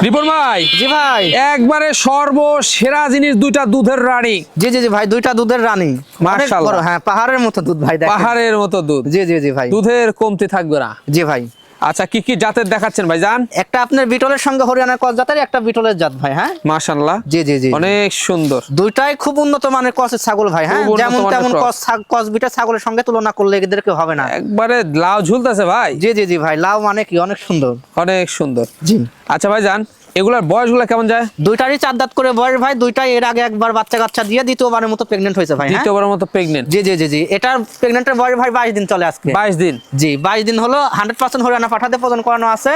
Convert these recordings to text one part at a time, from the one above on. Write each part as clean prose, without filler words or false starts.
রিপন ভাই, জি ভাই, একবারে সর্বসেরা জিনিস, দুইটা দুধের রানী। জি জি জি ভাই, দুইটা দুধের রানী। অনেক মাশাআল্লাহ। বড়, হ্যাঁ, পাহাড়ের মতো দুধ ভাই, দেখেন। পাহাড়ের মতো দুধ। জি জি জি ভাই, দুধের কমতি থাকবে না। জি ভাই। আচ্ছা, কি কি জাতের দেখাচ্ছেন ভাইজান? একটা আপনার বিটলের সঙ্গে হরিয়ানার ক্রস জাতের, একটা বিটলের জাত ভাই। হ্যাঁ, মাশাআল্লাহ, জি জি জি, অনেক সুন্দর। দুইটাই খুব উন্নত মানের ক্রসের ছাগল ভাই। হ্যাঁ, খুব উন্নত যেমন মানের তেমন ক্রস। ক্রস বিটের ছাগলের সঙ্গে তুলনা করলে এদেরকে হবে না। একবারে লাউ ঝুলতেছে ভাই। জি জি জি ভাই, লাউ মানে কি অনেক সুন্দর। অনেক সুন্দর। জি, আচ্ছা ভাইজান, এগুলার বয়সগুলো কেমন যায়? দুইটারই 4 দাঁত করে বয়স ভাই। দুইটাই এর আগে একবার বাচ্চা কাচ্চা দিয়ে দ্বিতীয়বারের মতো প্রেগনেন্ট হয়েছে ভাই। হ্যাঁ, দ্বিতীয়বারের মতো প্রেগনেন্ট। জি জি জি জি, এটার প্রেগনেন্টের বয়স ভাই 22 দিন চলে আজকে। 22 দিন। জি, 22 দিন হলো। 100% হরিয়ানা পাঠাতে প্রজন করানো আছে।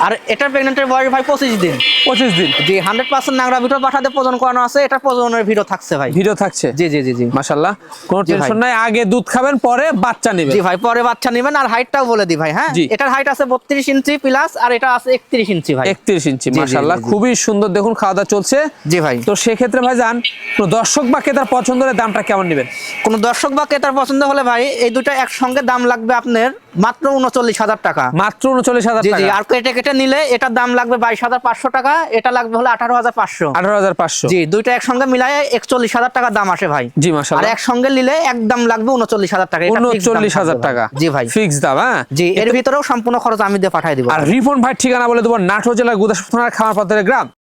আর এটার প্রেগনেন্টের বয়স ভাই 25 দিন। 25 দিন। জি, 100% নাংরা ভিতর পাঠাতে প্রজন করানো আছে। এটা প্রজনের ভিডিও থাকছে ভাই। ভিডিও থাকছে। জি জি জি জি, মাশাআল্লাহ, কোনো জি ভাই। টেনশন নাই। আগে দুধ খাবেন, পরে বাচ্চা নেবেন। জি ভাই, পরে বাচ্চা নেবেন। আর হাইটটাও বলে দিই ভাই। হ্যাঁ, জি। এটার হাইট আছে 32 ইঞ্চি প্লাস, আর এটা আছে 31 ইঞ্চি ভাই। 31 ইঞ্চি। জি, জি, মাশাআল্লাহ, জি, জি। খুবই সুন্দর। দেখুন, খাওয়া দাওয়া চলছে। জি ভাই, তো সেক্ষেত্রে ভাইজান, কোনো দর্শক বা ক্রেতার পছন্দ হলে দামটা কেমন নেবেন? কোন দর্শক বা ক্রেতার পছন্দ হলে ভাই এই দুটো একসঙ্গে দাম লাগবে আপনার মাত্র 39,000 টাকা। মাত্র 39,000 জি জি, টাকা। আর কেটে কেটে নিলে এটার দাম লাগবে 22,500 টাকা। এটা লাগবে হলো 18,500। 18,500। জি, দুইটা একসঙ্গে মিলায় 41,000 টাকা দাম আসে ভাই। জি, আর মাশাআল্লাহ। একসঙ্গে নিলে একদম লাগবে 39,000 টাকা। এটা fixed দাম 39,000 থাকবে টাকা। ভাই। জি ভাই, ফিক্স দাম। হ্যাঁ, জি, এর ভিতরেও সম্পূর্ণ খরচ আমি দিয়ে পাঠিয়ে দিব। আর রিপন ভাই ঠিকানা বলে দেবো, নাটোর জেলার গুদাসপুর থানার খামারপাড়া গ্রাম।